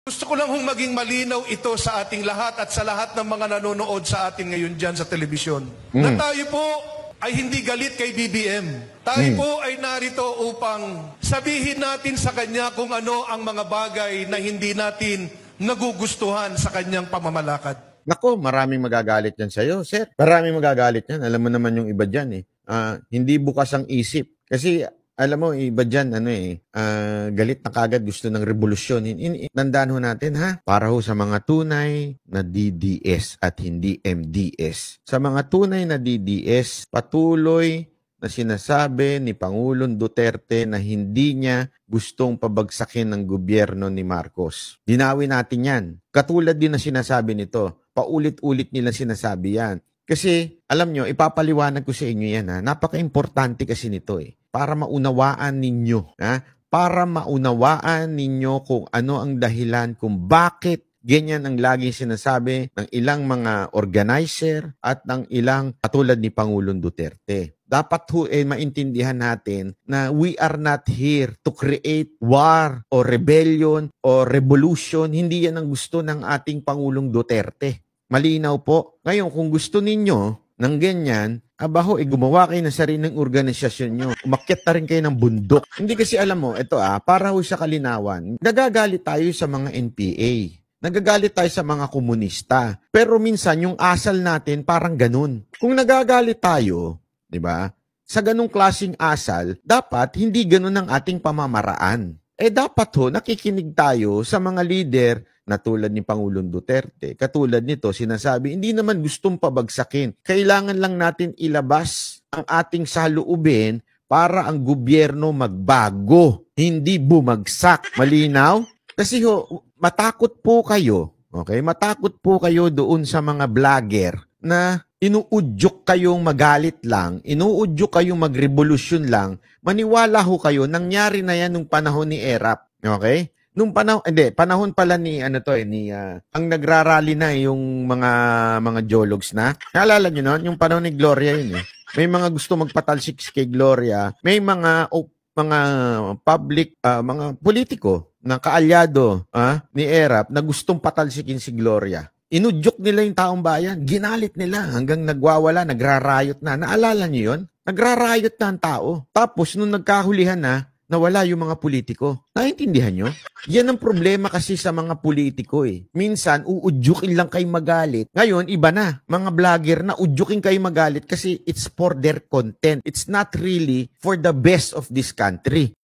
Gusto ko lang hong maging malinaw ito sa ating lahat at sa lahat ng mga nanonood sa atin ngayon dyan sa telebisyon. Na tayo po ay hindi galit kay BBM. Tayo po ay narito upang sabihin natin sa kanya kung ano ang mga bagay na hindi natin nagugustuhan sa kanyang pamamalakad. Nako, maraming magagalit yan sa'yo, sir. Maraming magagalit yan. Alam mo naman yung iba dyan hindi bukas ang isip. Kasi alam mo, iba dyan, galit na kagad, gusto ng revolusyon. Tandaan ho natin, ha? Para ho sa mga tunay na DDS at hindi MDS. Sa mga tunay na DDS, patuloy na sinasabi ni Pangulong Duterte na hindi niya gustong pabagsakin ng gobyerno ni Marcos. Dinawin natin yan. Katulad din na sinasabi nito, paulit-ulit nila sinasabi yan. Kasi, alam nyo, ipapaliwanag ko sa inyo yan, ha? Napaka-importante kasi nito, para maunawaan ninyo, para maunawaan ninyo kung ano ang dahilan kung bakit ganyan ang laging sinasabi ng ilang mga organizer at ng ilang katulad ni Pangulong Duterte. Dapat maintindihan natin na we are not here to create war or rebellion or revolution. Hindi yan ang gusto ng ating Pangulong Duterte. Malinaw po. Ngayon, kung gusto ninyo ng ganyan, gumawa kayo ng sariling organisasyon nyo. Umakyat na rin kayo ng bundok. Hindi kasi alam mo, ito para ho sa kalinawan, nagagalit tayo sa mga NPA. Nagagalit tayo sa mga komunista. Pero minsan, yung asal natin parang ganun. Kung nagagalit tayo, di ba, sa ganung klaseng asal, dapat hindi ganun ang ating pamamaraan. Dapat nakikinig tayo sa mga leader na tulad ni Pangulong Duterte. Katulad nito, sinasabi, hindi naman gustong pabagsakin. Kailangan lang natin ilabas ang ating saloobin para ang gobyerno magbago, hindi bumagsak. Malinaw? Kasi matakot po kayo, okay? Matakot po kayo doon sa mga vlogger na inuudyok kayong magalit lang, inuudyok kayong magrevolusyon lang, maniwala ho kayo, nangyari na yan nung panahon ni Erap. Okay? Nung panahon pala ni ang nagrarally na yung mga jologs na. Naalala niyo noon, yung panahon ni Gloria yun . May mga gusto magpatalsik kay Gloria, may mga public mga politiko na kaalyado ni Erap na gustong patalsikin si Gloria. Inudyok nila yung taong bayan, ginalit nila hanggang nagwawala, nagrarayot na. Naalala niyo yun? Nagrarayot na ang tao. Tapos nung nagkahulihan na, nawala yung mga politiko. Naintindihan nyo? Yan ang problema kasi sa mga politiko . Minsan, uudyukin lang kayo magalit. Ngayon, iba na. Mga vlogger na udyukin kayo magalit kasi it's for their content. It's not really for the best of this country.